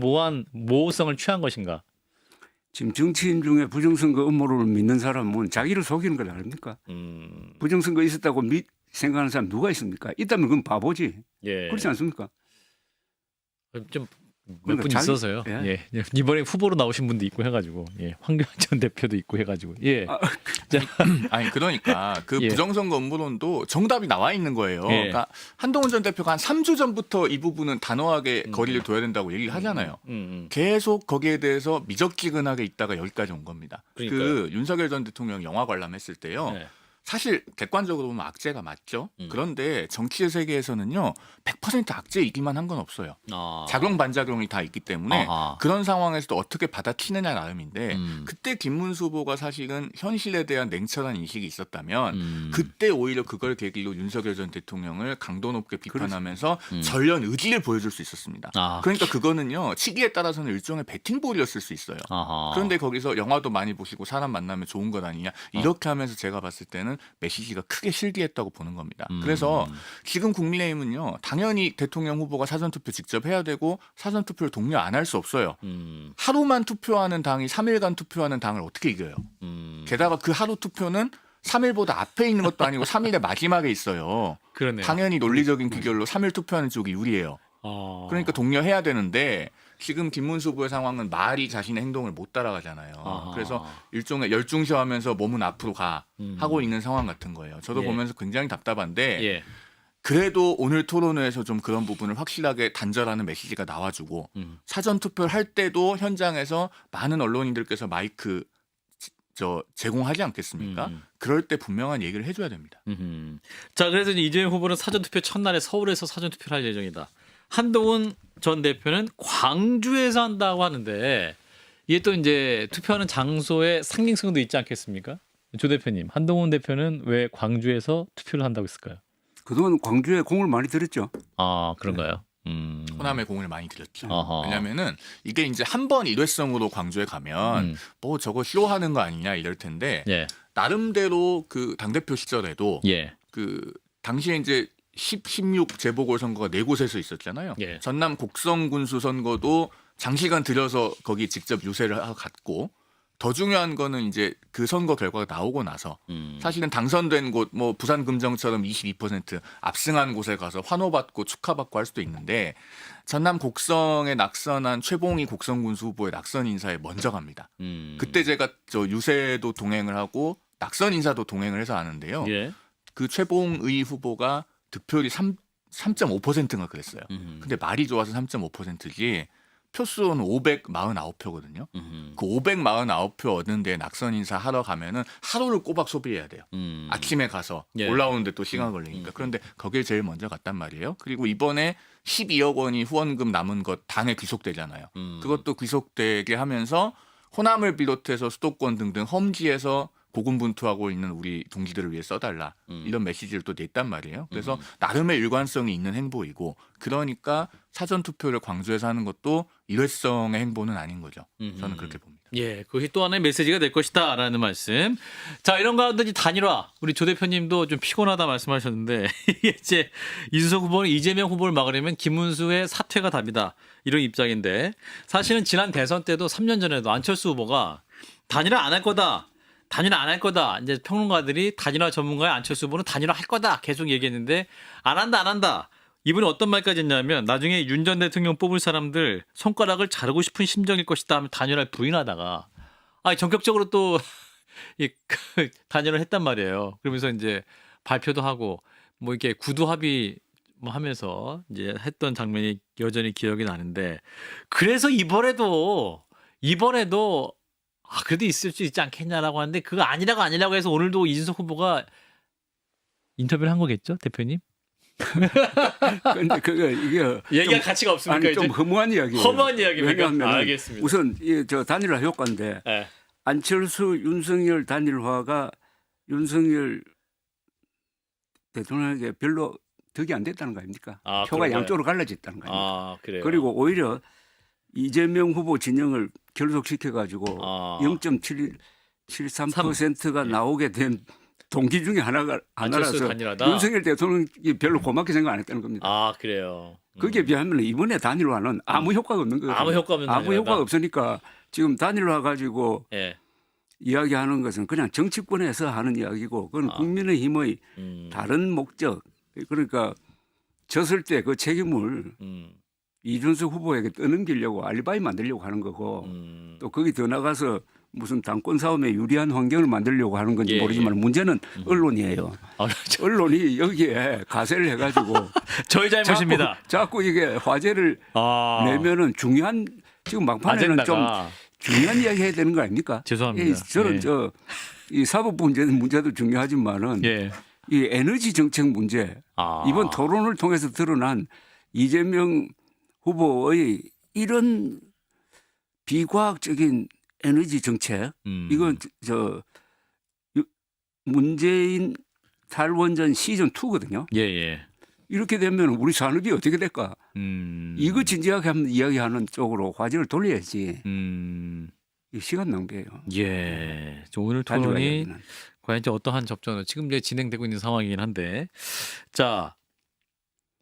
모호성을 취한 것인가? 지금 정치인 중에 부정선거 음모론을 믿는 사람은 자기를 속이는 걸 아닙니까? 부정선거 있었다고 생각하는 사람 누가 있습니까? 있다면 그건 바보지. 예. 그렇지 않습니까? 좀 몇 그러니까 분 있어서요. 예. 예. 이번에 후보로 나오신 분도 있고 해가지고, 예. 황교안 전 대표도 있고 해가지고, 예. 아니 그러니까 그 예. 부정선거 음모론도 정답이 나와 있는 거예요. 예. 그러니까 한동훈 전 대표가 한 3주 전부터 이 부분은 단호하게 거리를 둬야 된다고 얘기를 하잖아요. 계속 거기에 대해서 미적지근하게 있다가 여기까지 온 겁니다. 그러니까요. 그 윤석열 전 대통령 영화 관람했을 때요. 예. 사실 객관적으로 보면 악재가 맞죠. 음. 그런데 정치의 세계에서는요. 100% 악재이기만 한 건 없어요. 작용 반작용이 다 있기 때문에 아하. 그런 상황에서도 어떻게 받아치느냐 나름인데 음. 그때 김문수 후보가 사실은 현실에 대한 냉철한 인식이 있었다면 음. 그때 오히려 그걸 계기로 윤석열 전 대통령을 강도 높게 비판하면서 음. 전련 의지를 보여줄 수 있었습니다. 아. 그러니까 그거는요. 시기에 따라서는 일종의 배팅볼이었을 수 있어요. 아하. 그런데 거기서 영화도 많이 보시고 사람 만나면 좋은 것 아니냐 이렇게 하면서 제가 봤을 때는 메시지가 크게 실기했다고 보는 겁니다. 그래서 지금 국민의힘은요. 당연히 대통령 후보가 사전투표 직접 해야 되고 사전투표를 독려 안 할 수 없어요. 하루만 투표하는 당이 3일간 투표하는 당을 어떻게 이겨요? 게다가 그 하루 투표는 3일보다 앞에 있는 것도 아니고 3일의 마지막에 있어요. 그러네요. 당연히 논리적인 귀결로 3일 투표하는 쪽이 유리해요. 그러니까 독려해야 되는데 지금 김문수 후보의 상황은 말이 자신의 행동을 못 따라가잖아요. 아하. 그래서 일종의 열중시하면서 몸은 앞으로 가 하고 있는 상황 같은 거예요. 저도 예. 보면서 굉장히 답답한데 예. 그래도 오늘 토론회에서 좀 그런 부분을 확실하게 단절하는 메시지가 나와주고 사전투표를 할 때도 현장에서 많은 언론인들께서 마이크 제공하지 않겠습니까? 그럴 때 분명한 얘기를 해줘야 됩니다. 자, 그래서 이제 이재명 후보는 사전투표 첫날에 서울에서 사전투표를 할 예정이다. 한동훈 전 대표는 광주에서 한다고 하는데 이게 또 이제 투표하는 장소의 상징성도 있지 않겠습니까? 조 대표님, 한동훈 대표는 왜 광주에서 투표를 한다고 했을까요? 그동안 광주에 공을 많이 들였죠. 아, 그런가요? 호남에 공을 많이 들였죠. 아하. 왜냐하면은 이게 이제 한 번 일회성으로 광주에 가면 뭐 저거 쇼하는 거 아니냐 이럴 텐데 예. 나름대로 그 당대표 시절에도 예. 그 당시에 이제 16 재보궐선거가 4곳에서 있었잖아요. 예. 전남 곡성군수 선거도 장시간 들여서 거기 직접 유세를 하고 갔고 더 중요한 거는 이제 그 선거 결과가 나오고 나서 사실은 당선된 곳 뭐 부산 금정처럼 22% 압승한 곳에 가서 환호받고 축하받고 할 수도 있는데 전남 곡성에 낙선한 최봉희 곡성군수 후보의 낙선 인사에 먼저 갑니다. 그때 제가 저 유세도 동행을 하고 낙선 인사도 동행을 해서 아는데요. 예. 그 최봉의 후보가 득표율이 3.5%가 그랬어요. 근데 말이 좋아서 3.5%지 표수는 549표거든요. 그 549표 얻는데 낙선 인사 하러 가면은 하루를 꼬박 소비해야 돼요. 아침에 가서 예. 올라오는데 또 시간 걸리니까. 그런데 거길 제일 먼저 갔단 말이에요. 그리고 이번에 12억 원이 후원금 남은 것 당에 귀속되잖아요. 그것도 귀속되게 하면서 호남을 비롯해서 수도권 등등 험지에서 고군분투하고 있는 우리 동지들을 위해 써달라 이런 메시지를 또 냈단 말이에요. 그래서 나름의 일관성이 있는 행보이고 그러니까 사전 투표를 광주에서 하는 것도 일회성의 행보는 아닌 거죠. 저는 그렇게 봅니다. 예, 그것이 또 하나의 메시지가 될 것이다라는 말씀. 자, 이런 가운데 이제 단일화. 우리 조 대표님도 좀 피곤하다 말씀하셨는데 이게 이제 이준석 후보는 이재명 후보를 막으려면 김문수의 사퇴가 답이다. 이런 입장인데 사실은 지난 대선 때도 3년 전에도 안철수 후보가 단일화 안 할 거다. 단일화 안 할 거다. 이제 평론가들이 단일화 전문가의 안철수 후보는 단일화 할 거다. 계속 얘기했는데 안 한다. 이분이 어떤 말까지 했냐면 나중에 윤 전 대통령 뽑을 사람들 손가락을 자르고 싶은 심정일 것이다 하면 단일화를 부인하다가 전격적으로 또 단일화를 했단 말이에요. 그러면서 이제 발표도 하고 뭐 이렇게 구두 합의 뭐 하면서 이제 했던 장면이 여전히 기억이 나는데 그래서 이번에도 그래도 있을 수 있지 않겠냐라고 하는데 그거 아니라고 해서 오늘도 이준석 후보가 인터뷰를 한 거겠죠, 대표님? 근데 이게 얘기할 가치가 없습니까? 아니, 좀 이제? 허무한 이야기예요. 허무한 이야기입니까? 왜냐하면 알겠습니다. 우선 저 단일화 효과인데 네. 안철수 윤석열 단일화가 윤석열 대통령에게 별로 덕이 안 됐다는 거 아닙니까? 표가 그런가요? 양쪽으로 갈라졌다는 거 아닙니까? 그래요. 그리고 오히려 이재명 후보 진영을 결속시켜가지고 0.73%가 나오게 된 동기 중에 안철수 하나라서 단일화다? 윤석열 대통령이 별로 고맙게 생각 안 했다는 겁니다. 그래요. 거기에 비하면 이번에 단일화는 아무 효과가 없는 거예요. 아무 효과 없는 아무 단일화다? 효과가 없으니까 지금 단일화 가지고 예. 이야기하는 것은 그냥 정치권에서 하는 이야기고 그건 국민의힘의 다른 목적. 그러니까 졌을 때 그 책임을 이준석 후보에게 떠넘기려고 알리바이 만들려고 하는 거고 또 거기 더 나가서 무슨 당권 싸움에 유리한 환경을 만들려고 하는 건지 예, 모르지만 문제는 언론이에요. 언론이 여기에 가세를 해가지고 저희 잘못입니다. 자꾸 이게 화제를 내면은 중요한 지금 막판에는 좀 아젠다가. 중요한 이야기 해야 되는 거 아닙니까? 죄송합니다. 저는 예. 이 사법 문제도 중요하지만은 예. 이 에너지 정책 문제 이번 토론을 통해서 드러난 이재명 후보의 이런 비과학적인 에너지 정책 이건 문재인 탈원전 시즌 2거든요. 예. 이렇게 되면 우리 산업이 어떻게 될까? 이거 진지하게 한번 이야기하는 쪽으로 화제를 돌려야지. 이 시간 낭비예요. 예. 오늘 단일화 토론이 이야기는. 과연 이제 어떠한 접전을 지금 이제 진행되고 있는 상황이긴 한데 자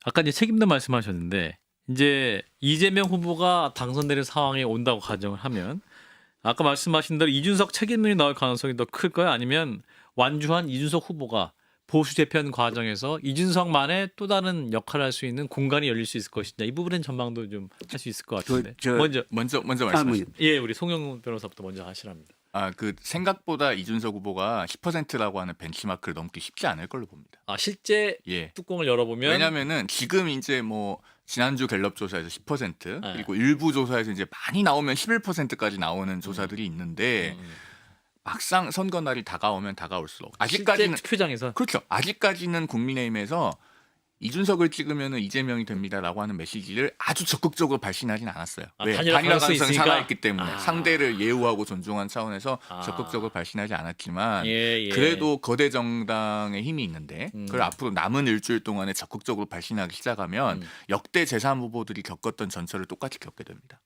아까 이제 책임도 말씀하셨는데 이제 이재명 후보가 당선되는 상황에 온다고 가정을 하면 아까 말씀하신 대로 이준석 책임론이 나올 가능성이 더 클까요? 아니면 완주한 이준석 후보가 보수 재편 과정에서 이준석만의 또 다른 역할을 할 수 있는 공간이 열릴 수 있을 것이냐 이 부분은 전망도 좀 할 수 있을 것 같은데 먼저 말씀하시죠. 예 우리 송영문 변호사부터 먼저 하시랍니다. 그 생각보다 이준석 후보가 10%라고 하는 벤치마크를 넘기 쉽지 않을 걸로 봅니다. 실제 예. 뚜껑을 열어보면 왜냐하면은 지금 이제 뭐 지난주 갤럽 조사에서 10% 그리고 일부 조사에서 이제 많이 나오면 11%까지 나오는 조사들이 있는데 막상 선거 날이 다가오면 다가올수록 아직까지는 실제 투표장에서 그렇죠. 아직까지는 국민의힘에서 이준석을 찍으면 이재명이 됩니다라고 하는 메시지를 아주 적극적으로 발신하진 않았어요. 왜? 단일화 가능성이 있으니까? 살아있기 때문에 상대를 예우하고 존중한 차원에서 적극적으로 발신하지 않았지만 그래도 거대 정당의 힘이 있는데 그걸 앞으로 남은 일주일 동안에 적극적으로 발신하기 시작하면 역대 제3 후보들이 겪었던 전철을 똑같이 겪게 됩니다.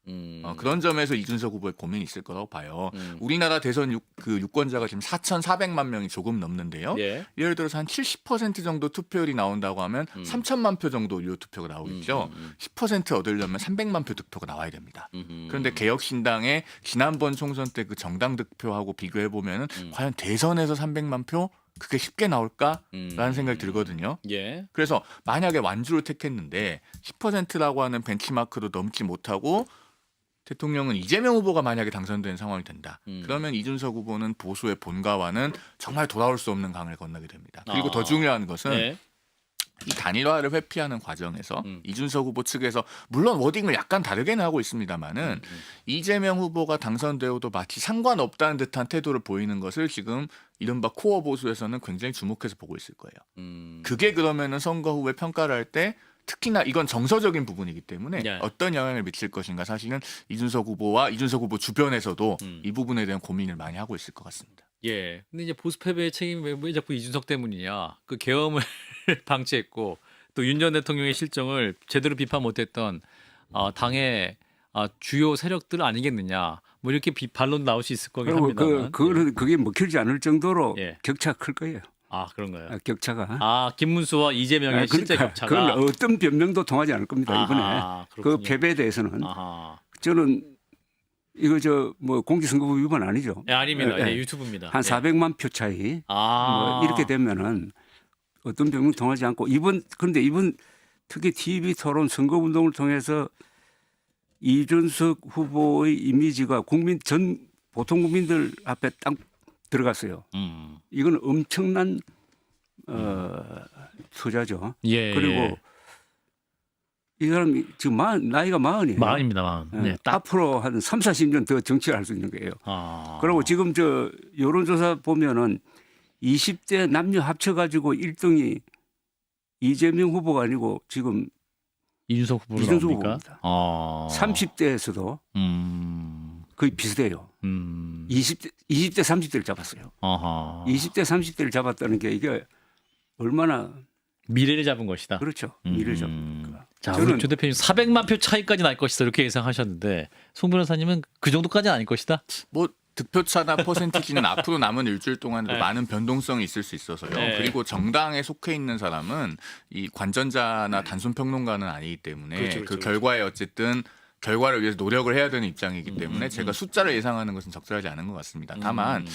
그런 점에서 이준석 후보의 고민이 있을 거라고 봐요. 우리나라 대선 유권자가 지금 4,400만 명이 조금 넘는데요. 예를 들어서 한 70% 정도 투표율이 나온다고 하면 3천만 표 정도 유효 투표가 나오겠죠. 10% 얻으려면 300만 표 득표가 나와야 됩니다. 그런데 개혁신당의 지난번 총선 때 그 정당 득표하고 비교해 보면은 과연 대선에서 300만 표 그게 쉽게 나올까라는 생각이 들거든요. 그래서 만약에 완주를 택했는데 10%라고 하는 벤치마크도 넘지 못하고 대통령은 이재명 후보가 만약에 당선된 상황이 된다. 그러면 이준석 후보는 보수의 본가와는 정말 돌아올 수 없는 강을 건너게 됩니다. 그리고 더 중요한 것은 이 단일화를 회피하는 과정에서 이준석 후보 측에서 물론 워딩을 약간 다르게는 하고 있습니다만은 이재명 후보가 당선되어도 마치 상관없다는 듯한 태도를 보이는 것을 지금 이른바 코어 보수에서는 굉장히 주목해서 보고 있을 거예요. 그게 그러면은 선거 후에 평가를 할 때 특히나 이건 정서적인 부분이기 때문에 어떤 영향을 미칠 것인가 사실은 이준석 후보와 이준석 후보 주변에서도 이 부분에 대한 고민을 많이 하고 있을 것 같습니다. 예. 근데 이제 보수 패배의 책임이 왜 자꾸 이준석 때문이냐? 그 계엄을 방치했고 또 윤 전 대통령의 실정을 제대로 비판 못했던 당의 주요 세력들 아니겠느냐? 뭐 이렇게 반론 나올 수 있을 거긴 그리고 합니다만. 그게 먹히지 않을 정도로 예. 격차가 클 거예요. 그런가요? 격차가. 김문수와 이재명의 실제 그러니까 격차가. 그건 어떤 변명도 통하지 않을 겁니다. 이번에 그 그렇군요. 패배에 대해서는 아하. 저는 이거 뭐 공직선거법 위반 아니죠? 예, 아닙니다. 예, 예, 예. 유튜브입니다. 한 예. 400만 표 차이 뭐 이렇게 되면은 어떤 변명 통하지 않고 그런데 이번 특히 TV 토론 선거운동을 통해서 이준석 후보의 이미지가 보통 국민들 앞에 딱 들어갔어요. 이건 엄청난 투자죠. 예. 그리고 이 사람이 지금 나이가 40이에요. 마흔입니다. 네, 딱. 앞으로 한 3, 40년 더 정치를 할 수 있는 거예요. 그리고 지금 여론조사 보면은 20대 남녀 합쳐가지고 1등이 이재명 후보가 아니고 지금 이준석 후보로 이준석 나옵니까? 후보입니다. 30대에서도 거의 비슷해요. 20대 30대를 잡았어요. 20대 30대를 잡았다는 게 이게 얼마나 미래를 잡은 것이다. 그렇죠. 미래를 잡은 거니까. 자, 우리 조 대표님 400만 표 차이까지 날 것이다 이렇게 예상하셨는데 송 변호사님은 그 정도까지는 아닐 것이다. 뭐 득표차나 퍼센티지는 앞으로 남은 일주일 동안도 많은 변동성이 있을 수 있어서요. 네. 그리고 정당에 속해 있는 사람은 이 관전자나 단순 평론가는 아니기 때문에 그 결과에 어쨌든 결과를 위해서 노력을 해야 되는 입장이기 때문에 제가 숫자를 예상하는 것은 적절하지 않은 것 같습니다. 다만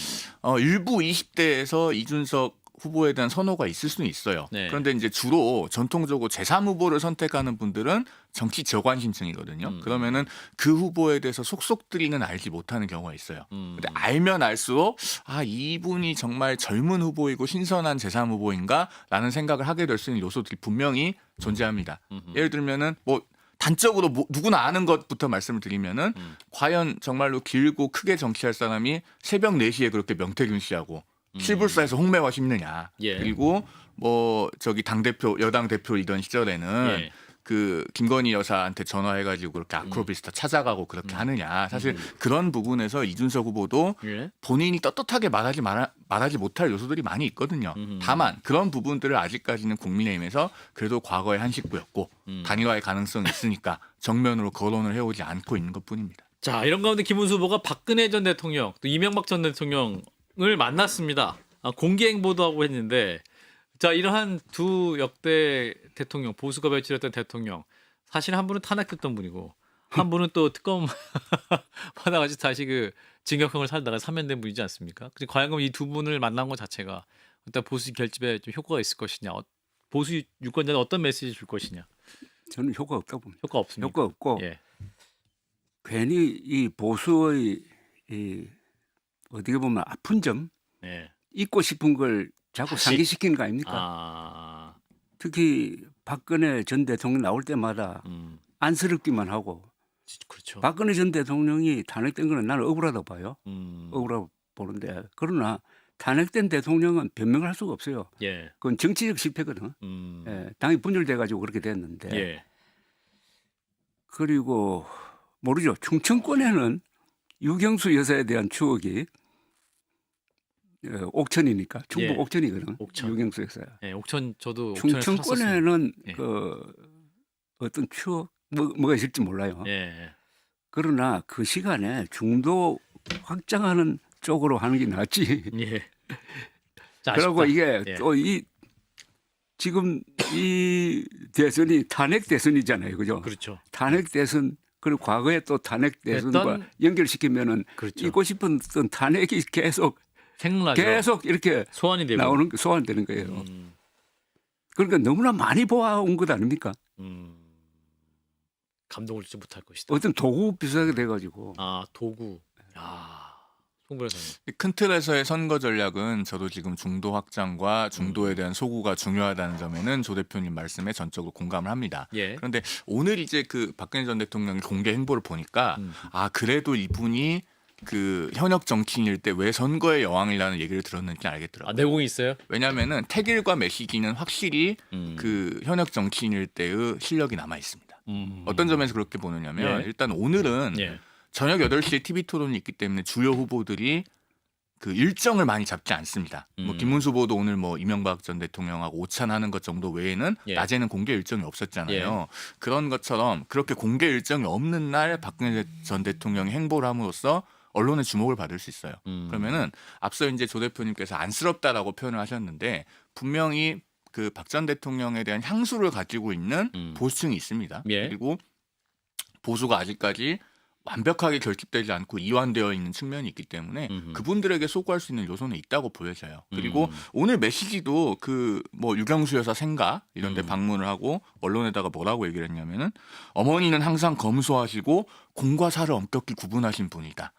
일부 20대에서 이준석 후보에 대한 선호가 있을 수는 있어요. 네. 그런데 이제 주로 전통적으로 제3 후보를 선택하는 분들은 정치 저관심층이거든요. 그러면은 그 후보에 대해서 속속들이는 알지 못하는 경우가 있어요. 근데 알면 알수록 이분이 정말 젊은 후보이고 신선한 제3 후보인가라는 생각을 하게 될 수 있는 요소들이 분명히 존재합니다. 예를 들면은 뭐 단적으로 누구나 아는 것부터 말씀을 드리면은 과연 정말로 길고 크게 정치할 사람이 새벽 4시에 그렇게 명태균 씨하고 실불사에서 홍매화 심느냐. 예. 그리고 뭐 당대표 여당 대표이던 시절에는 예. 그 김건희 여사한테 전화해가지고 그렇게 아크로비스타 찾아가고 그렇게 하느냐. 사실 그런 부분에서 이준석 후보도 예. 본인이 떳떳하게 말하지 못할 요소들이 많이 있거든요. 다만 그런 부분들을 아직까지는 국민의힘에서 그래도 과거의 한 식구였고 단일화의 가능성이 있으니까 정면으로 거론을 해오지 않고 있는 것뿐입니다. 자, 이런 가운데 김문수 후보가 박근혜 전 대통령 또 이명박 전 대통령을 만났습니다. 공개 행보도 하고 했는데 자, 이러한 두 역대 대통령, 보수가 배출했던 대통령, 사실 한 분은 탄핵됐던 분이고 한 분은 또 특검 받아가지고 다시 그 징역형을 살다가 사면된 분이지 않습니까? 근데 과연 이 두 분을 만난 것 자체가 일단 보수 결집에 좀 효과가 있을 것이냐, 보수 유권자는 어떤 메시지 줄 것이냐? 저는 효과 없다고 봅니다. 효과 없습니다. 효과 없고 예. 괜히 이 보수의 어떻게 보면 아픈 점, 예. 잊고 싶은 걸 자꾸 다시? 상기시키는 거 아닙니까? 특히 박근혜 전 대통령 나올 때마다 안쓰럽기만 하고 그렇죠. 박근혜 전 대통령이 탄핵된 거는 나는 억울하다고 봐요. 억울하고 보는데 그러나 탄핵된 대통령은 변명을 할 수가 없어요. 예. 그건 정치적 실패거든. 예, 당이 분열돼 가지고 그렇게 됐는데 예. 그리고 모르죠. 충청권에는 유경수 여사에 대한 추억이 옥천이니까 충북 예. 옥천이거든. 옥천. 유경수 여사. 예, 옥천 저도 옥천에 충청권에는 예. 그 어떤 추억 뭐가 있을지 몰라요. 예. 그러나 그 시간에 중도 확장하는 쪽으로 하는 게 낫지. 예. 자, 그리고 아쉽다. 이게 예. 또 지금 이 대선이 탄핵 대선이잖아요, 그죠? 그렇죠. 탄핵 대선 그리고 과거에 또 탄핵 대선과 됐던- 연결시키면은 그렇죠. 잊고 싶은 어떤 탄핵이 생각나죠. 계속 이렇게 소환이 되고. 소환되는 거예요. 그러니까 너무나 많이 보아온 것 아닙니까? 감동을 주지 못할 것이다. 어떤 도구 비슷하게 돼가지고 도구. 야, 송 변호사님. 큰 틀에서의 선거 전략은 저도 지금 중도 확장과 중도에 대한 소구가 중요하다는 점에는 조 대표님 말씀에 전적으로 공감을 합니다. 예. 그런데 오늘 이제 그 박근혜 전 대통령의 공개 행보를 보니까 그래도 이분이 그 현역 정치인일 때 왜 선거의 여왕이라는 얘기를 들었는지 알겠더라고요. 내공이 있어요? 왜냐하면은 태길과 메시기는 확실히 그 현역 정치인일 때의 실력이 남아 있습니다. 어떤 점에서 그렇게 보느냐면 예. 일단 오늘은 예. 저녁 8시에 TV 토론이 있기 때문에 주요 후보들이 그 일정을 많이 잡지 않습니다. 뭐 김문수 후보도 오늘 뭐 이명박 전 대통령하고 오찬하는 것 정도 외에는 예. 낮에는 공개 일정이 없었잖아요. 예. 그런 것처럼 그렇게 공개 일정이 없는 날 박근혜 전 대통령이 행보를 함으로써 언론의 주목을 받을 수 있어요. 그러면은 앞서 이제 조 대표님께서 안쓰럽다라고 표현을 하셨는데 분명히 그 박 전 대통령에 대한 향수를 가지고 있는 보수층이 있습니다. 예. 그리고 보수가 아직까지 완벽하게 결집되지 않고 이완되어 있는 측면이 있기 때문에 그분들에게 소구할 수 있는 요소는 있다고 보여져요. 그리고 오늘 메시지도 그 뭐 유경수 여사 생가 이런 데 방문을 하고 언론에다가 뭐라고 얘기를 했냐면은 어머니는 항상 검소하시고 공과 사를 엄격히 구분하신 분이다.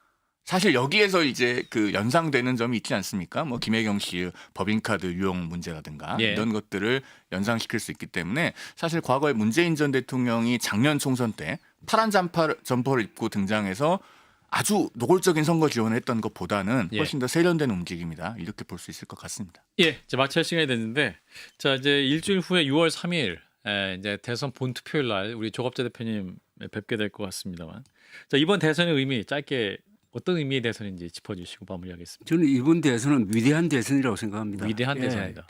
사실 여기에서 이제 그 연상되는 점이 있지 않습니까? 뭐 김혜경 씨의 법인카드 유용 문제라든가 예. 이런 것들을 연상시킬 수 있기 때문에 사실 과거에 문재인 전 대통령이 작년 총선 때 파란 점퍼를 입고 등장해서 아주 노골적인 선거 지원을 했던 것보다는 예. 훨씬 더 세련된 움직임이다. 이렇게 볼 수 있을 것 같습니다. 예, 이제 마칠 시간이 됐는데 자 이제 일주일 후에 6월 3일 이제 대선 본투표일 날 우리 조갑재 대표님 뵙게 될 것 같습니다만 자 이번 대선의 의미 짧게 어떤 의미의 대선인지 짚어주시고 마무리하겠습니다. 저는 이번 대선은 위대한 대선이라고 생각합니다. 위대한 예. 대선이다.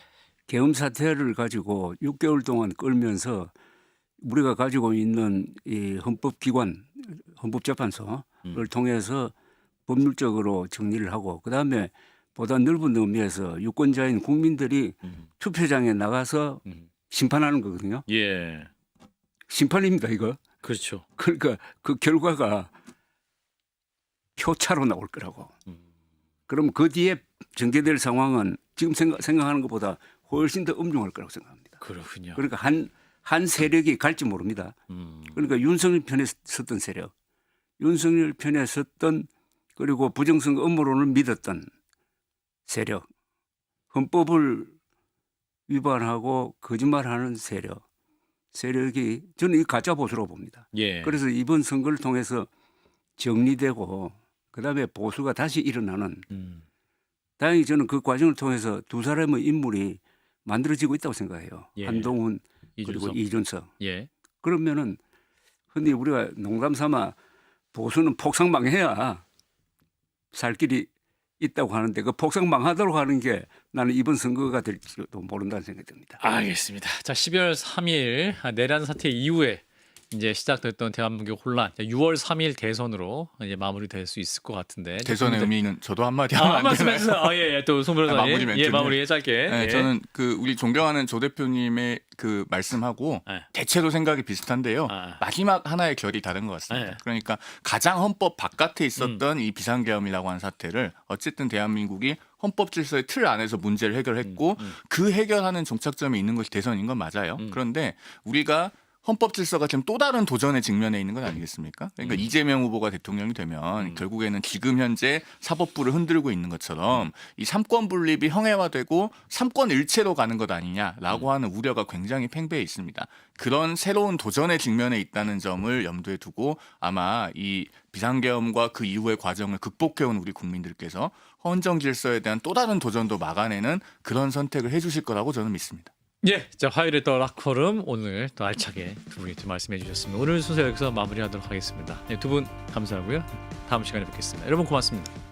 계엄 사태를 가지고 6개월 동안 끌면서 우리가 가지고 있는 이 헌법기관, 헌법재판소를 통해서 법률적으로 정리를 하고 그다음에 보다 넓은 의미에서 유권자인 국민들이 투표장에 나가서 심판하는 거거든요. 예, 심판입니다, 이거. 그렇죠. 그러니까 그 결과가 표차로 나올 거라고. 그럼 그 뒤에 전개될 상황은 지금 생각하는 것보다 훨씬 더 엄중할 거라고 생각합니다. 그렇군요. 그러니까 한 세력이 갈지 모릅니다. 그러니까 윤석열 편에 섰던 세력, 윤석열 편에 섰던 그리고 부정선거 음모론을 믿었던 세력, 헌법을 위반하고 거짓말하는 세력이 저는 이 가짜 보수라고 봅니다. 예. 그래서 이번 선거를 통해서 정리되고 그다음에 보수가 다시 일어나는 다행히 저는 그 과정을 통해서 두 사람의 인물이 만들어지고 있다고 생각해요. 예. 한동훈 그리고 이준석. 예. 그러면은 흔히 우리가 농담 삼아 보수는 폭삭망해야 살 길이 있다고 하는데 그 폭삭망하도록 하는 게 나는 이번 선거가 될지도 모른다는 생각이 듭니다. 알겠습니다. 자, 12월 3일 내란 사태 이후에 이제 시작됐던 대한민국의 혼란, 6월 3일 대선으로 이제 마무리될 수 있을 것 같은데. 대선의 의미는 저도 한마디 하면 한 안 말씀 되나요? 해주세요. 예, 또 송 변호사님. 마무리 멘트는? 예, 마무리 짧게. 네, 예. 저는 그 우리 존경하는 조 대표님의 그 말씀하고 네. 대체로 생각이 비슷한데요. 아. 마지막 하나의 결이 다른 것 같습니다. 네. 그러니까 가장 헌법 바깥에 있었던 이 비상계엄이라고 하는 사태를 어쨌든 대한민국이 헌법 질서의 틀 안에서 문제를 해결했고 그 해결하는 종착점에 있는 것이 대선인 건 맞아요. 그런데 우리가 헌법 질서가 지금 또 다른 도전에 직면해 있는 건 아니겠습니까? 그러니까 이재명 후보가 대통령이 되면 결국에는 지금 현재 사법부를 흔들고 있는 것처럼 이 삼권 분립이 형해화되고 삼권 일체로 가는 것 아니냐라고 하는 우려가 굉장히 팽배해 있습니다. 그런 새로운 도전에 직면해 있다는 점을 염두에 두고 아마 이 비상계엄과 그 이후의 과정을 극복해온 우리 국민들께서 헌정 질서에 대한 또 다른 도전도 막아내는 그런 선택을 해주실 거라고 저는 믿습니다. 예, 자 화요일에 또 락커룸 오늘 또 알차게 두 분이 또 말씀해 주셨습니다. 오늘 순서 여기서 마무리하도록 하겠습니다. 네, 두 분 감사하고요. 다음 시간에 뵙겠습니다. 여러분 고맙습니다.